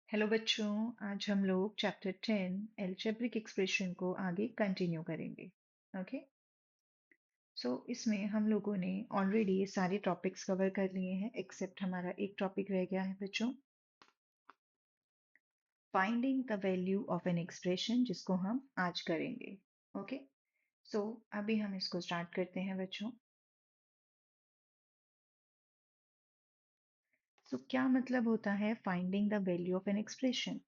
Hello बच्चों। आज हम लोग चैप्टर 10 एल्जेब्रिक एक्सप्रेशन को आगे कंटिन्यू करेंगे। ओके। सो इसमें हम लोगों ने ऑलरेडी सारे टॉपिक्स कवर कर लिए हैं एक्सेप्ट हमारा एक टॉपिक रह गया है बच्चों, finding the value of an expression, जिसको हम आज करेंगे। ओके। सो अभी हम इसको स्टार्ट करते हैं बच्चों। सो क्या मतलब होता है finding the value of an expression?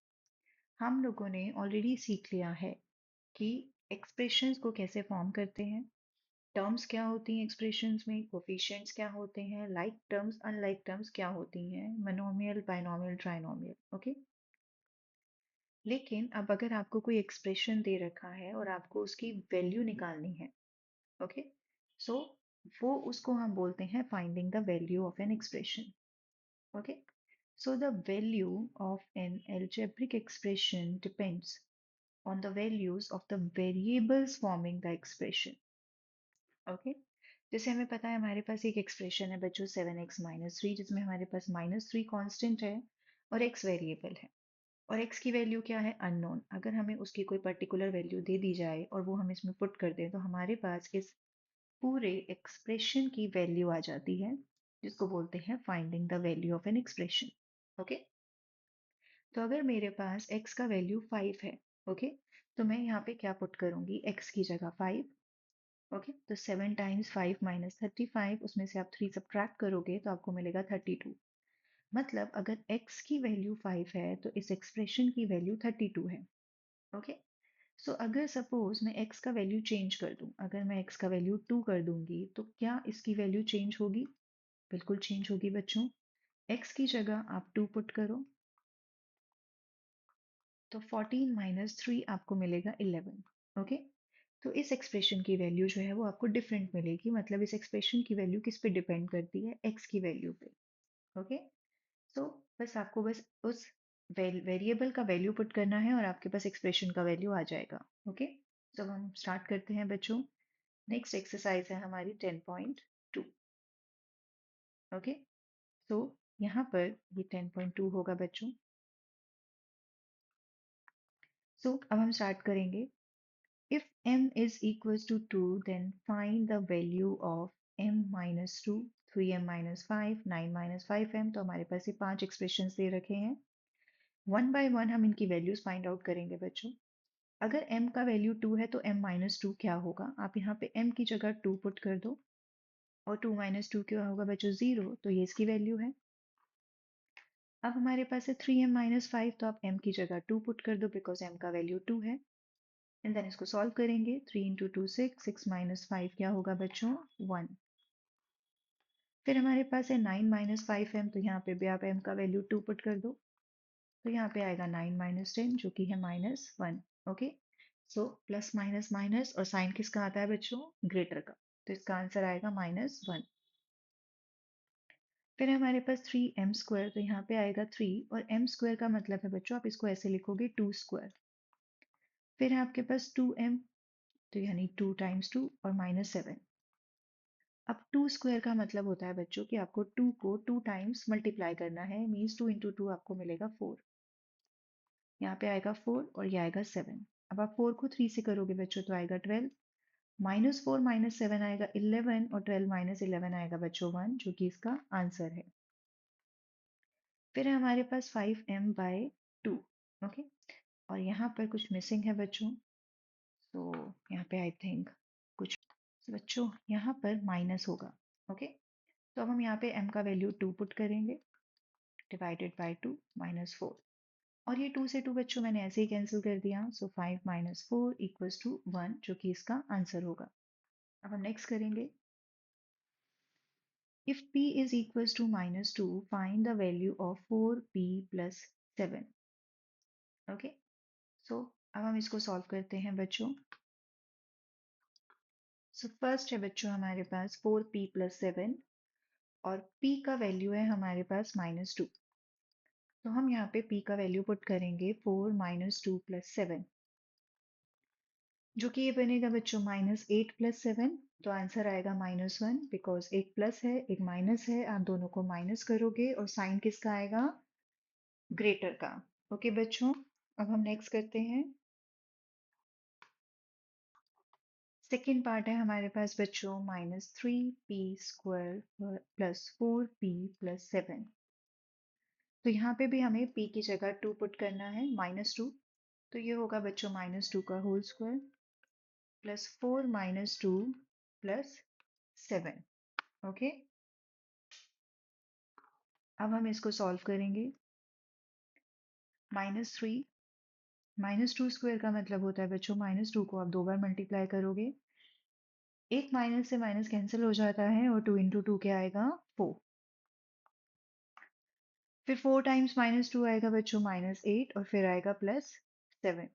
हम लोगों ने ऑलरेडी सीख लिया है कि एक्सप्रेशंस को कैसे फॉर्म करते हैं, टर्म्स क्या होती हैं एक्सप्रेशंस में, कोफिशिएंट्स क्या होते हैं, लाइक टर्म्स अनलाइक टर्म्स क्या होती हैं, मोनोमियल बाइनोमियल ट्राइनोमियल। ओके। लेकिन अब अगर आपको कोई एक्सप्रेशन दे रखा है और आपको उसकी वैल्यू निकालनी है, ओके, सो वो उसको हम बोलते हैं finding the value of an expression. Okay. So the value of an algebraic expression depends on the values of the variables forming the expression. Okay. जैसे हमें पता है हमारे पास एक एक्सप्रेशन है बच्चों 7x-3, जिसमें हमारे पास -3 कांस्टेंट है और x वेरिएबल है, और x की वैल्यू क्या है, अननोन। अगर हमें उसकी कोई पर्टिकुलर वैल्यू दे दी जाए और वो हम इसमें पुट कर दें तो हमारे पास इस पूरे एक्सप्रेशन की वैल्यू आ जाती है, जिसको बोलते हैं finding the value of an expression. Okay. तो अगर मेरे पास x का वैल्यू 5 है, ओके, तो मैं यहाँ पे क्या पुट करूंगी, x की जगह 5। ओके। तो 7 टाइम्स 5 माइनस 35, उसमें से आप 3 सब्ट्रैक्ट करोगे तो आपको मिलेगा 32। मतलब अगर x की वैल्यू 5 है तो इस एक्सप्रेशन की वैल्यू 32 है। ओके। सो अगर सपोज मैं x का वैल्यू चेंज कर दूं, अगर मैं x का वैल्यू 2 कर दूंगी तो क्या इसकी वैल्यू चेंज होगी? बिल्कुल चेंज होगी बच्चों। x की जगह आप 2 पुट करो तो 14 माइनस 3 आपको मिलेगा 11। ओके। तो इस एक्सप्रेशन की वैल्यू जो है वो आपको डिफरेंट मिलेगी, मतलब इस एक्सप्रेशन की वैल्यू किस पे डिपेंड करती है, x की वैल्यू पे। ओके। सो बस आपको बस उस वेरिएबल का वैल्यू पुट करना है और आपके पास एक्सप्रेशन का वैल्यू आ जाएगा। ओके। तो हम स्टार्ट करते हैं बच्चों। नेक्स्ट एक्सरसाइज है हमारी 10.2। ओके। सो यहाँ पर ये 10.2 होगा बच्चों। सो अब हम स्टार्ट करेंगे। If m is equals to 2, then find the value of m minus 2, 3m minus 5, 9 minus 5m। तो हमारे पास ये 5 एक्सप्रेशंस दे रखे हैं। वन बाय वन हम इनकी वैल्यूज फाइंड आउट करेंगे बच्चों। अगर m का वैल्यू 2 है तो m माइनस 2 क्या होगा, आप यहाँ पे m की जगह 2 पुट कर दो, और 2 माइनस 2 क्या होगा बच्चों, 0। तो ये इसकी वैल्यू है। अब हमारे पास है 3m माइनस 5, तो आप m की जगह 2 पुट कर दो बिकॉज m का वैल्यू 2 है। एंड देन इसको सॉल्व करेंगे। 3 इंटू 2 6, 6 माइनस 5 क्या होगा बच्चों, 1। फिर हमारे पास है 9 माइनस 5m, तो यहाँ पे भी आप m का वैल्यू 2 पुट कर दो, तो यहाँ पे आएगा 9 माइनस 10 जो कि है -1। Okay. So plus minus minus, और साइन किसका आता है बच्चों, ग्रेटर का, तो इसका आंसर आएगा -1। फिर हमारे पास 3m², तो यहाँ पे आएगा 3, और m² का मतलब है बच्चों, आप इसको ऐसे लिखोगे 2²। फिर है आपके पास 2m, तो यानी 2 टाइम्स 2 और -7। अब 2² का मतलब होता है बच्चों कि आपको 2 को 2 टाइम्स मल्टीप्लाई करना है, मीन्स 2 इंटू 2 आपको मिलेगा 4। यहाँ पे आएगा 4 और ये आएगा 7। अब आप 4 को 3 से करोगे बच्चों तो आएगा 12, -4 -7 आएगा 11, और 12 -11 आएगा बच्चों 1, जो कि इसका आंसर है। फिर है हमारे पास 5m/2। ओके। और यहाँ पर कुछ मिसिंग है बच्चों, तो यहाँ पे आई थिंक कुछ, तो बच्चों यहाँ पर माइनस होगा। ओके। तो अब हम यहाँ पे m का वैल्यू 2 पुट करेंगे, डिवाइडेड बाय 2 -4, और ये 2 से 2 बच्चों मैंने ऐसे ही कैंसिल कर दिया। सो 5 -4 इक्वल्स टू 1, जो कि इसका आंसर होगा। अब हम नेक्स्ट करेंगे। If p is equals to -2, find the value of 4p plus 7। Okay. So अब हम इसको सॉल्व करते हैं बच्चों। सो फर्स्ट है बच्चों हमारे पास 4p प्लस 7, और p का वैल्यू है हमारे पास -2। तो हम यहाँ पे p का वैल्यू पुट करेंगे 4 -2 प्लस 7, जो कि ये बनेगा बच्चों -8 प्लस 7। तो आंसर आएगा -1, बिकॉज एक प्लस है एक माइनस है, आप दोनों को माइनस करोगे और साइन किसका आएगा, ग्रेटर का। ओके बच्चों, अब हम नेक्स्ट करते हैं। सेकेंड पार्ट है हमारे पास बच्चों -3p² प्लस 4p+7। तो यहाँ पे भी हमें p की जगह 2 पुट करना है, -2। तो ये होगा बच्चों -2 का होल स्क्वायर प्लस 4 - 2 + 7। ओके, अब हम इसको सॉल्व करेंगे। -3 -2 स्क्वायर का मतलब होता है बच्चों -2 को आप 2 बार मल्टीप्लाई करोगे, एक माइनस से माइनस कैंसिल हो जाता है और 2 × 2 क्या आएगा 4। फिर 4 टाइम्स -2 आएगा बच्चों -8 और फिर आएगा +7।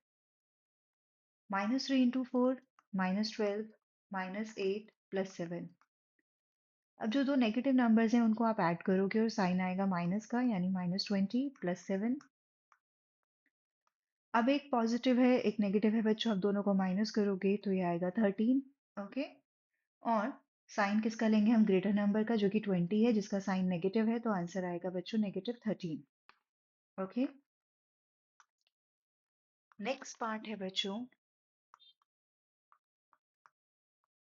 -3 × 4 -12 -8 +7। अब जो दो नेगेटिव नंबर्स हैं उनको आप ऐड करोगे और साइन आएगा माइनस का, यानी -20 +7। अब एक पॉजिटिव है एक नेगेटिव है बच्चों, आप दोनों को माइनस करोगे तो ये आएगा 13। ओके, और साइन किसका लेंगे हम, ग्रेटर नंबर का जो कि 20 है, जिसका साइन नेगेटिव है, तो आंसर आएगा बच्चों -13। ओके, नेक्स्ट पार्ट है बच्चों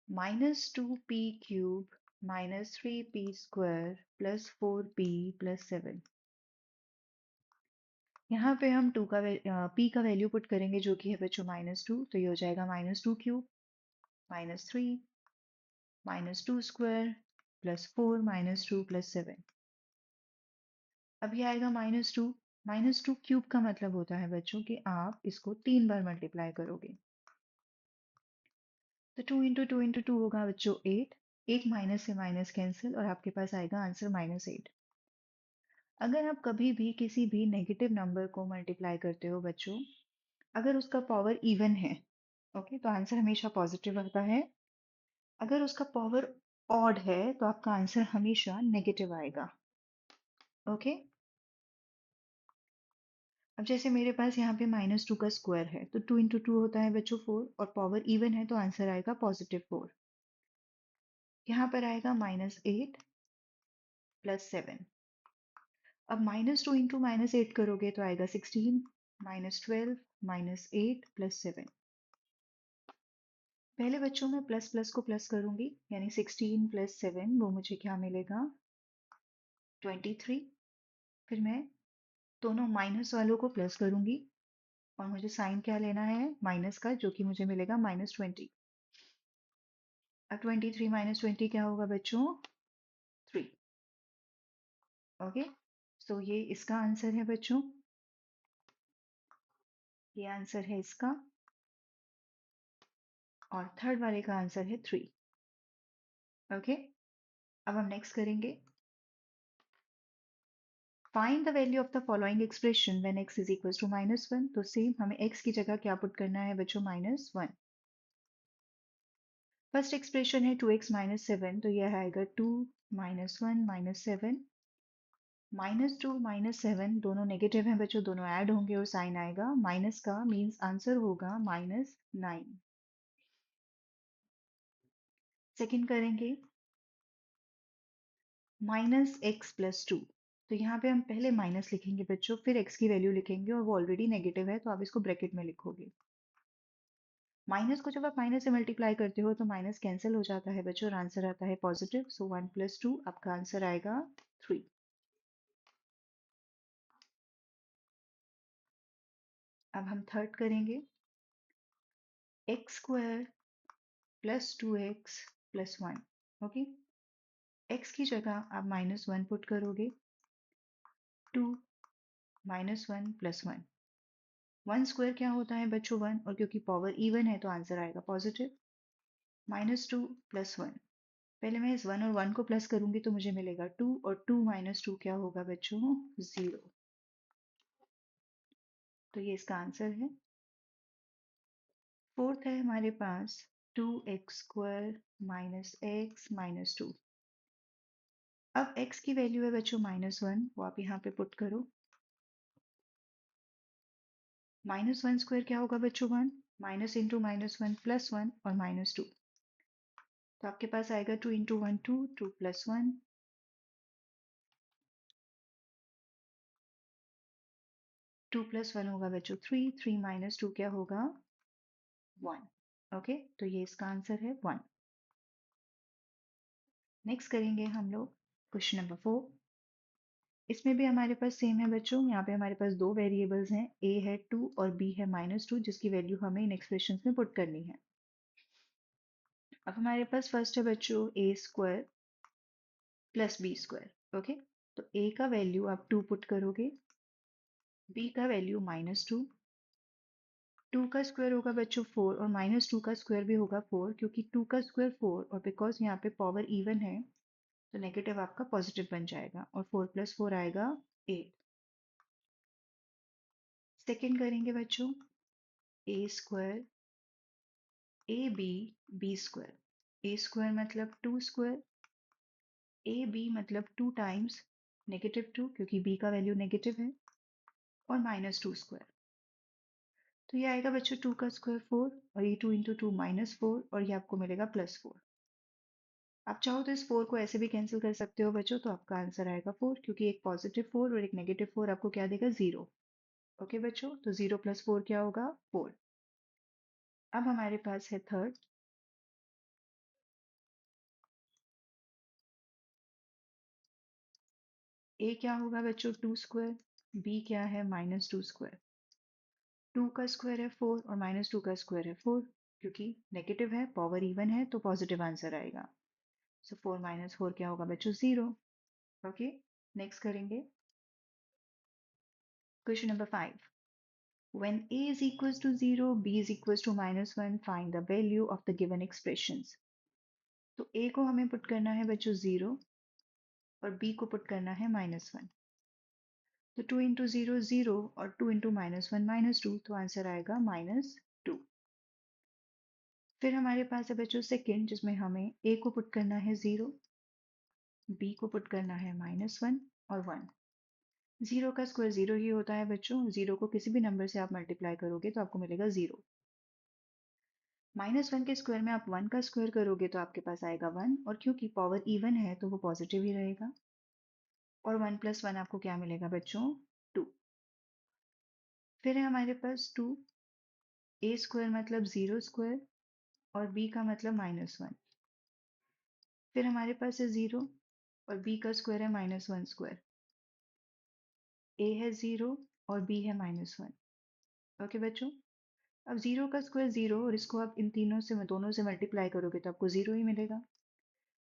-2p³ -3p² प्लस 4p+7। यहाँ पे हम p का वैल्यू पुट करेंगे जो कि है बच्चों -2, तो ये हो जाएगा -2³ -3 -2² प्लस 4 -2+7। अब ये आएगा -2। -2³ का मतलब होता है बच्चों कि आप इसको 3 बार मल्टीप्लाई करोगे। तो 2 × 2 × 2 होगा बच्चों 8। एक माइनस से माइनस कैंसिल और आपके पास आएगा आंसर -8। अगर आप कभी भी किसी भी नेगेटिव नंबर को मल्टीप्लाई करते हो बच्चों, अगर उसका पावर इवन है, ओके, तो आंसर हमेशा पॉजिटिव आता है। अगर उसका पावर ऑड है तो आपका आंसर हमेशा नेगेटिव आएगा। ओके, अब जैसे मेरे पास यहाँ पे -2 का स्क्वायर है, तो 2 × 2 होता है बच्चों 4 और पावर इवन है तो आंसर आएगा +4। यहाँ पर आएगा -8 +7। अब -2 × -8 करोगे तो आएगा 16 -12 -8 +7। पहले बच्चों में प्लस प्लस को प्लस करूंगी, यानी 16 + 7 वो मुझे क्या मिलेगा 23। फिर मैं दोनों माइनस वालों को प्लस करूंगी और मुझे साइन क्या लेना है माइनस का, जो कि मुझे मिलेगा -20। अब 23 - 20 क्या होगा बच्चों 3। ओके, सो ये इसका आंसर है बच्चों, ये आंसर है इसका, और थर्ड वाले का आंसर है 3। ओके, अब हम नेक्स्ट करेंगे। Find the value of the following expression when x is equal to -1। तो सेम हमें x की जगह क्या पुट करना है बच्चों -1। फर्स्ट एक्सप्रेशन है 2x - 7, तो यह आएगा 2 - 1 - 7। -2 -7 दोनों नेगेटिव हैं बच्चों, दोनों ऐड होंगे और साइन आएगा माइनस का, मीन्स आंसर होगा -9। सेकंड करेंगे -x + 2। तो यहाँ पे हम पहले माइनस लिखेंगे बच्चों, फिर x की वैल्यू लिखेंगे और वो ऑलरेडी नेगेटिव है तो आप इसको ब्रैकेट में लिखोगे। माइनस को जब आप माइनस से मल्टीप्लाई करते हो तो माइनस कैंसिल हो जाता है बच्चों और आंसर आता है पॉजिटिव। सो 1 + 2 आपका आंसर आएगा 3। अब हम थर्ड करेंगे x² + 2x + 1। ओके, x की जगह आप -1 पुट करोगे, 2 - 1 + 1। 1 स्क्वायर क्या होता है बच्चों 1, और क्योंकि पावर इवन है तो आंसर आएगा पॉजिटिव। -2 + 1, पहले मैं इस 1 और 1 को प्लस करूंगी तो मुझे मिलेगा 2, और 2 - 2 क्या होगा बच्चों 0। तो ये इसका आंसर है। फोर्थ है हमारे पास 2x² - x - 2। अब x की वैल्यू है बच्चों -1, वो आप यहाँ पे पुट करो। -1 स्क्वायर क्या होगा बच्चों 1, माइनस इंटू -1 + 1 और -2। तो आपके पास आएगा 2 × 1 2, 2 + 1, 2 + 1 होगा बच्चों 3, 3 - 2 क्या होगा 1। ओके, तो ये इसका आंसर है 1। नेक्स्ट करेंगे हम लोग क्वेश्चन नंबर 4। इसमें भी हमारे पास सेम है बच्चों, यहाँ पे हमारे पास दो वेरिएबल्स हैं, a है 2 और b है -2, जिसकी वैल्यू हमें इन एक्सप्रेशंस में पुट करनी है। अब हमारे पास फर्स्ट है बच्चों a² + b²। ओके, तो a का वैल्यू आप 2 पुट करोगे, b का वैल्यू -2, 2 का स्क्वायर होगा बच्चों 4 और -2 का स्क्वायर भी होगा 4, क्योंकि 2 का स्क्वायर 4 और बिकॉज यहाँ पे पावर इवन है तो नेगेटिव आपका पॉजिटिव बन जाएगा और 4 + 4 आएगा 8। सेकेंड करेंगे बच्चों a² ab b²। a² मतलब 2², ab मतलब 2 टाइम्स -2 क्योंकि b का वैल्यू नेगेटिव है और -2²। तो ये आएगा बच्चों 2 का स्क्वायर 4 और ये 2 × 2 -4 और ये आपको मिलेगा +4। आप चाहो तो इस 4 को ऐसे भी कैंसिल कर सकते हो बच्चों, तो आपका आंसर आएगा 4, क्योंकि एक पॉजिटिव 4 और एक नेगेटिव 4 आपको क्या देगा 0। ओके बच्चों, तो 0 + 4 क्या होगा 4। अब हमारे पास है थर्ड। a क्या होगा बच्चों 2², b क्या है -2²। 2 का स्क्वायर है 4 और -2 का स्क्वायर है 4, क्योंकि नेगेटिव है पावर इवन है तो पॉजिटिव आंसर आएगा। सो 4 - 4 क्या होगा बच्चों 0। ओके, नेक्स्ट करेंगे question number 5। When a is equals to 0, b is equals to -1, find the value of the given expressions। तो a को हमें पुट करना है बच्चों 0 और b को पुट करना है -1। तो 2 × 0 0 और 2 × -1 -2, तो आंसर आएगा -2। फिर हमारे पास है बच्चों सेकंड, जिसमें हमें a को पुट करना है 0, b को पुट करना है -1 और 1। 0 का स्क्वायर 0 ही होता है बच्चों, 0 को किसी भी नंबर से आप मल्टीप्लाई करोगे तो आपको मिलेगा 0। -1 के स्क्वायर में आप 1 का स्क्वायर करोगे तो आपके पास आएगा 1, और क्योंकि पावर इवन है तो वो पॉजिटिव ही रहेगा। और 1 + 1 आपको क्या मिलेगा बच्चों 2। फिर है हमारे पास 2, a² मतलब 0² और b का मतलब -1। फिर हमारे पास है 0 और b का स्क्वायर है -1²। a है 0 और b है -1। ओके बच्चों, अब 0 का स्क्वायर 0 और इसको आप इन तीनों से दोनों से मल्टीप्लाई करोगे तो आपको 0 ही मिलेगा।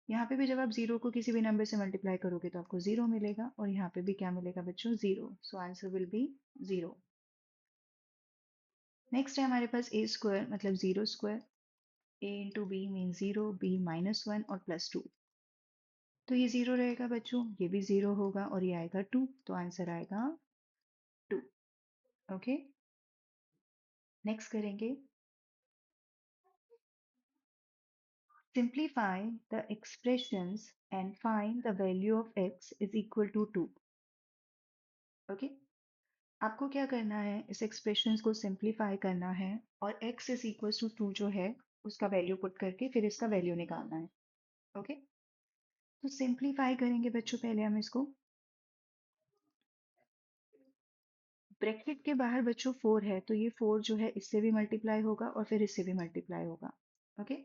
यहाँ पे भी जब आप 0 को किसी भी नंबर से मल्टीप्लाई करोगे तो आपको 0 मिलेगा, और यहाँ पे भी क्या मिलेगा बच्चों 0। So answer will be 0। Next है हमारे पास a² मतलब 0²। a × b मीन 0, b -1 और +2। तो ये 0 रहेगा बच्चों, ये भी 0 होगा और ये आएगा 2, तो आंसर आएगा 2। ओके, नेक्स्ट करेंगे simplify the expressions and find the value of x is equal to 2। Okay, आपको क्या करना है, इस एक्सप्रेशंस को सिंप्लीफाई करना है और x इज इक्वल टू 2 जो है उसका वैल्यू पुट करके फिर इसका वैल्यू निकालना है। ओके, तो सिंप्लीफाई करेंगे बच्चों, पहले हम इसको ब्रैकेट के बाहर बच्चों 4 है तो ये 4 जो है इससे भी मल्टीप्लाई होगा और फिर इससे भी मल्टीप्लाई होगा। ओके,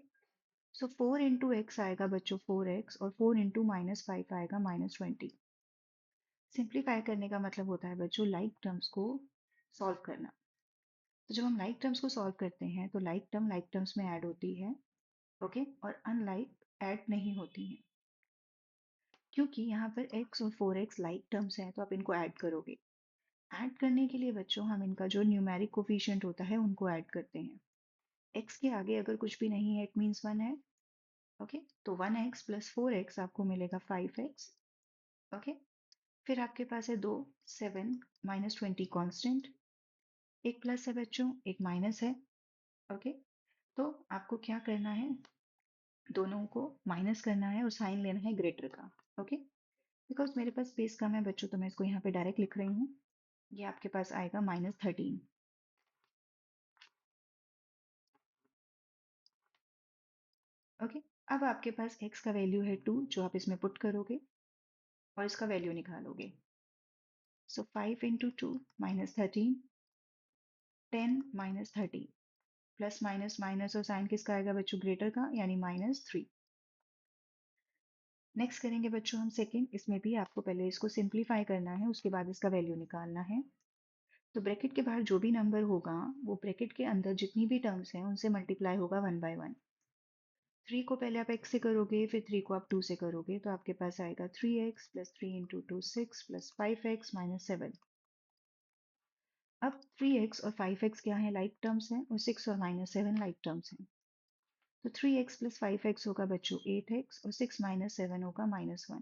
सो 4 × x आएगा बच्चों 4x और 4 × -5 आएगा -20। सिंप्लीफाई करने का मतलब होता है बच्चों लाइक टर्म्स को सॉल्व करना। तो जब हम लाइक टर्म्स को सॉल्व करते हैं तो लाइक टर्म्स में ऐड होती है। ओके, और अनलाइक ऐड नहीं होती हैं, क्योंकि यहाँ पर x और 4x लाइक टर्म्स हैं तो आप इनको ऐड करोगे। ऐड करने के लिए बच्चों हम इनका जो न्यूमेरिक कोफिशिएंट होता है उनको ऐड करते हैं। x के आगे अगर कुछ भी नहीं है इट मीन्स 1 है। ओके, तो 1x + 4x आपको मिलेगा 5x। ओके, फिर आपके पास है 2, 7 -20 कांस्टेंट, एक प्लस है बच्चों एक माइनस है। ओके, तो आपको क्या करना है, दोनों को माइनस करना है और साइन लेना है ग्रेटर का। ओके, बिकॉज मेरे पास स्पेस कम है बच्चों तो मैं इसको यहाँ पे डायरेक्ट लिख रही हूँ। ये आपके पास आएगा -13। ओके, अब आपके पास x का वैल्यू है 2 जो आप इसमें पुट करोगे और इसका वैल्यू निकालोगे। सो 5 into 2 minus 13, 10 minus 30, plus minus minus और साइन किसका आएगा बच्चों, ग्रेटर का, यानी -3। नेक्स्ट करेंगे बच्चों हम सेकेंड। इसमें भी आपको पहले इसको सिंप्लीफाई करना है, उसके बाद इसका वैल्यू निकालना है। तो ब्रैकेट के बाहर जो भी नंबर होगा वो ब्रैकेट के अंदर जितनी भी टर्म्स हैं उनसे मल्टीप्लाई होगा 1 बाय 1। 3 को पहले आप x से करोगे, फिर 3 को आप 2 से करोगे, तो आपके पास आएगा 3x plus 3 into 2 6 plus 5x minus 7। अब 3x और 5x क्या है, लाइक टर्म्स हैं, और 6 और माइनस 7 लाइक टर्म्स हैं। तो 3x प्लस 5x होगा बच्चों 8x, और 6 माइनस 7 होगा -1।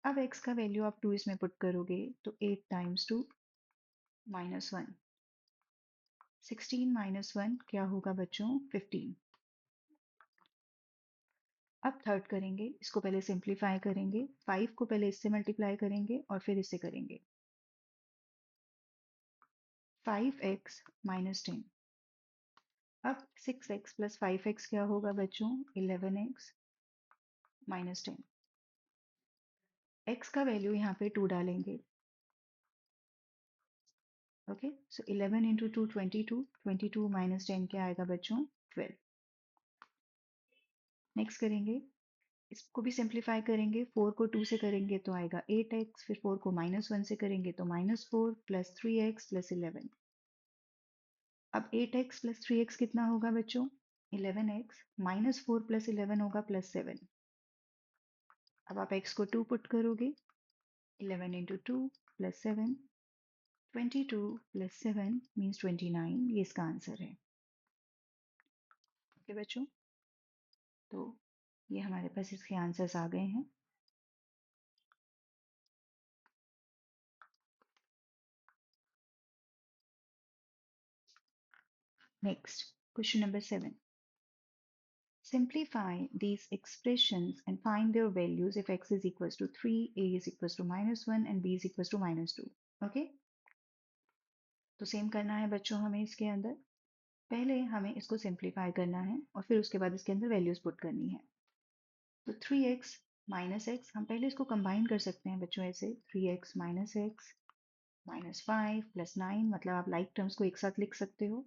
अब x का वैल्यू आप 2 इसमें पुट करोगे, तो 8 टाइम्स 2 -1। 16 माइनस 1 क्या होगा बच्चों, 15। अब थर्ड करेंगे, इसको पहले सिंप्लीफाई करेंगे। 5 को पहले इससे मल्टीप्लाई करेंगे और फिर इससे करेंगे। 5x minus 10। अब 6x प्लस 5x क्या होगा बच्चों, 11x माइनस 10। x का वैल्यू यहाँ पे 2 डालेंगे। ओके, सो 11 इंटू 2 22, 22 माइनस 10 क्या आएगा बच्चों, 12। नेक्स्ट करेंगे, इसको भी सिंप्लीफाई करेंगे। 4 को 2 से करेंगे तो आएगा 8x, फिर 4 को -1 से करेंगे तो -4 प्लस 3x प्लस 11। अब 8x प्लस 3x कितना होगा बच्चों, 11x, -4 प्लस 11 होगा +7। अब आप x को 2 पुट करोगे, 11 इंटू 2 प्लस 7, 22 प्लस 7 मीन्स 29, ये इसका आंसर है। ओके बच्चों, तो ये हमारे पास इसके आंसर्स आ गए हैं। Next question number 7। Simplify these expressions and find their values if x is equals to 3, a is equals to -1 and b is equals to -2. Okay, तो सेम करना है बच्चों हमें इसके अंदर। पहले हमें इसको सिंप्लीफाई करना है और फिर उसके बाद इसके अंदर वैल्यूज पुट करनी है। तो 3x माइनस एक्स, हम पहले इसको कंबाइन कर सकते हैं बच्चों ऐसे, 3x minus x minus 5 plus 9, मतलब आप लाइक टर्म्स को एक साथ लिख सकते हो।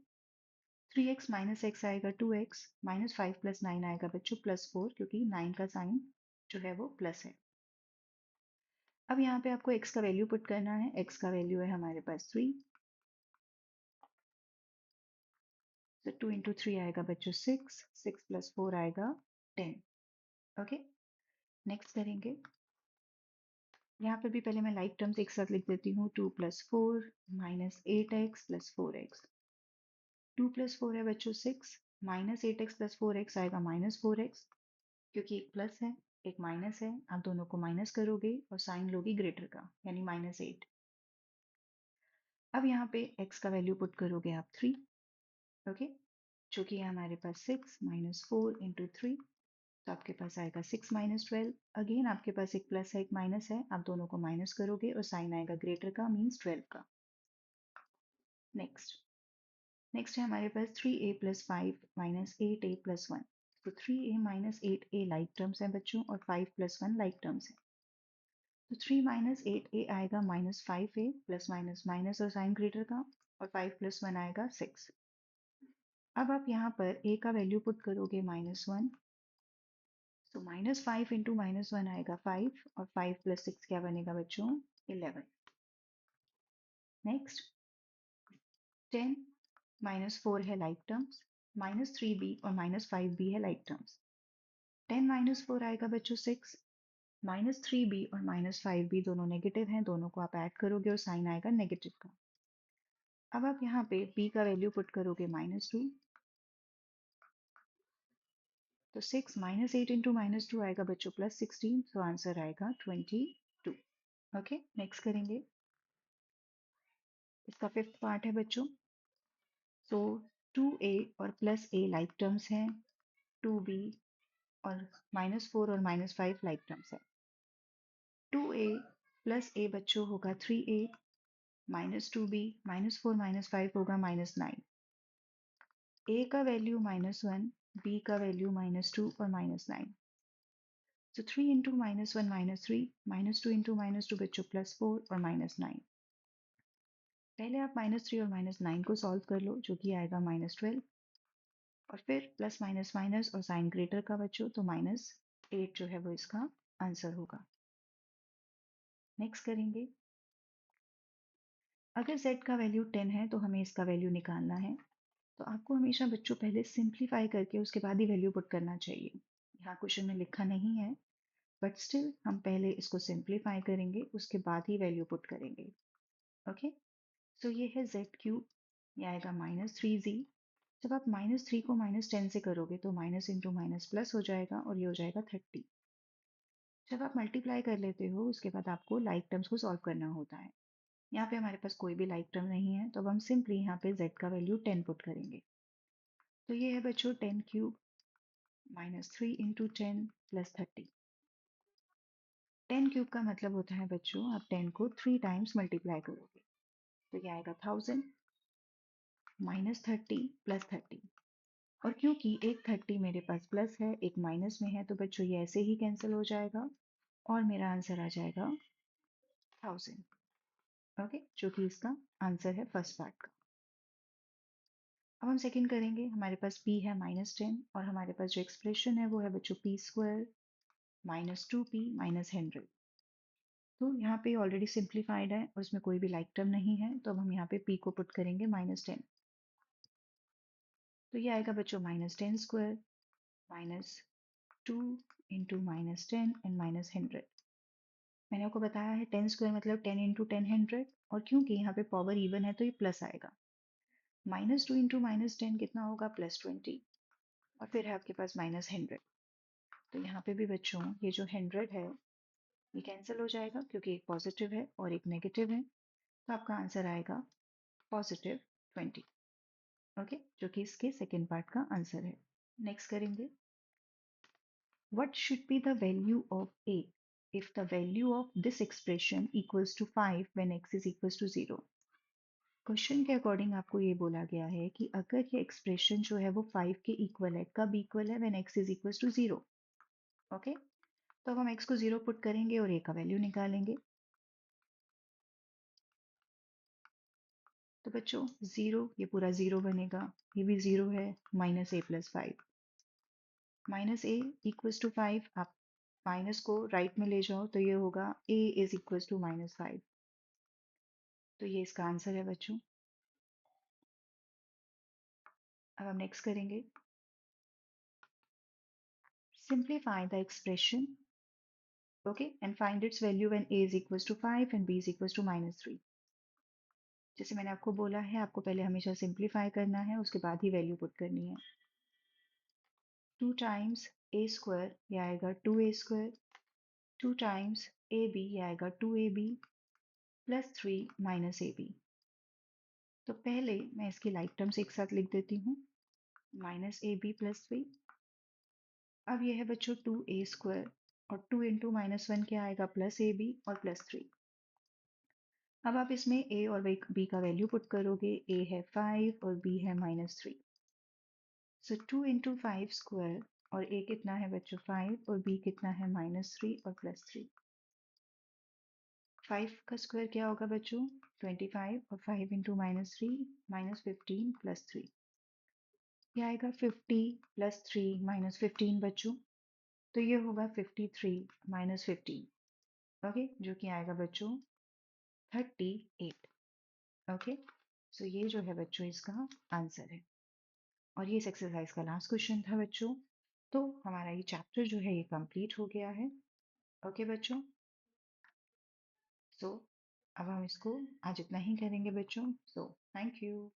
3x माइनस एक्स आएगा 2x, माइनस 5 प्लस 9 आएगा बच्चों +4, क्योंकि 9 का साइन जो है वो प्लस है। अब यहाँ पे आपको x का वैल्यू पुट करना है। x का वैल्यू है हमारे पास 3, तो 2 इंटू 3 आएगा बच्चों 6, 6 प्लस 4 आएगा 10। ओके, नेक्स्ट करेंगे। यहाँ पे भी पहले मैं लाइक टर्म्स एक साथ लिख देती हूँ। 2 plus 4 minus 8x plus 4x। 2 plus 4 है बच्चों 6, माइनस 8x प्लस 4x आएगा -4x, क्योंकि एक प्लस है एक माइनस है, आप दोनों को माइनस करोगे और साइन लोगी ग्रेटर का, यानी -8। अब यहाँ पे x का वैल्यू पुट करोगे आप 3। ओके, जो कि है हमारे पास 6 माइनस 4 इंटू 3, तो आपके पास आएगा 6 माइनस 12। अगेन आपके पास एक प्लस है एक माइनस है, आप दोनों को माइनस करोगे और साइन आएगा ग्रेटर का, मीन्स 12 का। नेक्स्ट नेक्स्ट है हमारे पास 3a plus 5 minus 8a plus 1। तो 3a minus 8a like terms हैं बच्चों, और 5 प्लस 1 लाइक टर्म्स हैं। तो 3 माइनस 8a आएगा -5a, प्लस माइनस माइनस और साइन ग्रेटर का, और 5 प्लस 1 आएगा 6। अब आप यहाँ पर a का वैल्यू पुट करोगे -1, तो -5 इंटू -1 आएगा 5, और 5 प्लस 6 क्या बनेगा बच्चों, 11। नेक्स्ट 10 -4 है लाइक टर्म्स, -3b और -5b है लाइक टर्म्स। 10 -4 आएगा बच्चों 6, -3b और -5b दोनों नेगेटिव हैं, दोनों को आप ऐड करोगे और साइन आएगा नेगेटिव का। अब आप यहाँ पे b का वैल्यू पुट करोगे -2, तो 6 -8 इंटू -2 आएगा बच्चों +16, तो आंसर आएगा 22। ओके, नेक्स्ट करेंगे। इसका फिफ्थ पार्ट है बच्चों। सो 2a और +a लाइक टर्म्स हैं, 2b और -4 और -5 लाइक टर्म्स है। 2a प्लस a बच्चों होगा 3a, -2b, -4 -5 होगा -9। a का वैल्यू -1, b का वैल्यू -2 और -9। सो 3 इंटू -1 -3, -2 इंटू -2 बच्चों +4 और -9। पहले आप -3 और -9 को सॉल्व कर लो, जो कि आएगा -12, और फिर प्लस माइनस माइनस और साइन ग्रेटर का बच्चों, तो -8 जो है वो इसका आंसर होगा। नेक्स्ट करेंगे, अगर z का वैल्यू 10 है तो हमें इसका वैल्यू निकालना है। तो आपको हमेशा बच्चों पहले सिंप्लीफाई करके उसके बाद ही वैल्यू पुट करना चाहिए। यहाँ क्वेश्चन में लिखा नहीं है, बट स्टिल हम पहले इसको सिंप्लीफाई करेंगे, उसके बाद ही वैल्यू पुट करेंगे। ओके, सो ये है z क्यूब, ये आएगा -3z। जब आप -3 को -10 से करोगे तो माइनस इंटू माइनस प्लस हो जाएगा और ये हो जाएगा 30। जब आप मल्टीप्लाई कर लेते हो उसके बाद आपको लाइक टर्म्स को सॉल्व करना होता है। यहाँ पे हमारे पास कोई भी लाइक टर्म नहीं है, तो अब हम सिंपली यहाँ पे z का वैल्यू 10 पुट करेंगे। तो ये है बच्चों 10 क्यूब -3 इंटू 10 प्लस 30। 10 क्यूब का मतलब होता है बच्चों, आप 10 को 3 टाइम्स मल्टीप्लाई करोगे, तो ये आएगा 1000 -30 प्लस 30। और क्योंकि एक 30 मेरे पास प्लस है, एक माइनस में है, तो बच्चों ये ऐसे ही कैंसिल हो जाएगा और मेरा आंसर आ जाएगा 1000। ओके, जो कि इसका आंसर है फर्स्ट पार्ट का। अब हम सेकंड करेंगे, हमारे पास p है -10 और हमारे पास जो एक्सप्रेशन है वो है बच्चों p² -2p -100। तो यहाँ पे ऑलरेडी सिंप्लीफाइड है और उसमें कोई भी लाइक टर्म नहीं है, तो अब हम यहाँ पे p को पुट करेंगे -10। तो ये आएगा बच्चों -10² -2 इंटू -10 एंड -100। मैंने आपको बताया है 10² मतलब 10 इंटू 10 100, और क्योंकि यहाँ पे पावर इवन है तो ये प्लस आएगा। -2 इंटू -10 कितना होगा, +20, और फिर है आपके पास -100। तो यहाँ पे भी बच्चों ये जो 100 है ये कैंसिल हो जाएगा, क्योंकि एक पॉजिटिव है और एक नेगेटिव है, तो आपका आंसर आएगा +20। ओके, जो कि इसके सेकेंड पार्ट का आंसर है। नेक्स्ट करेंगे, what should be the value of a if the value of this expression equals to 5 when x is equals to 0। Question के अकॉर्डिंग आपको ये बोला गया है कि अगर ये एक्सप्रेशन जो है वो 5 के इक्वल है, कब इक्वल है, when x is equal to 0। Okay, तो अब हम x को 0 पुट करेंगे और a का वैल्यू निकालेंगे। तो बच्चों 0, ये पूरा 0 बनेगा, ये भी 0 है, -a+5 -a इक्वल्स टू 5। आप माइनस को राइट में ले जाओ तो ये होगा a इज इक्वल्स टू -5। तो ये इसका आंसर है बच्चों। अब हम नेक्स्ट करेंगे, simplify the expression, okay, and find its value when a is equals to 5 and b is equals to -3। जैसे मैंने आपको बोला है, आपको पहले हमेशा सिंप्लीफाई करना है, उसके बाद ही वैल्यू पुट करनी है। 2 टाइम्स a² ये आएगा 2a², 2 टाइम्स ab ये आएगा 2ab प्लस 3 -ab। तो पहले मैं इसकी लाइक टर्म्स एक साथ लिख देती हूँ, -ab प्लस 3। अब ये है बच्चों 2a² और 2 इंटू -1 क्या आएगा, +ab और +3। अब आप इसमें a और b का वैल्यू पुट करोगे, a है 5 और b है -3। सो 2 इंटू 5² और a कितना है बच्चों 5 और b कितना है -3 और +3। 5 का स्क्वायर क्या होगा बच्चों, 25, और 5 इंटू -3 -15 प्लस 3, ये आएगा 50 प्लस 3 -15 बच्चों, तो ये होगा 53 -15। ओके, जो कि आएगा बच्चों 38। ओके, सो ये जो है बच्चों इसका आंसर है। और ये इस एक्सरसाइज का लास्ट क्वेश्चन था बच्चों। तो हमारा ये चैप्टर जो है ये कंप्लीट हो गया है। ओके बच्चों, सो अब हम इसको आज इतना ही करेंगे बच्चों। So thank you.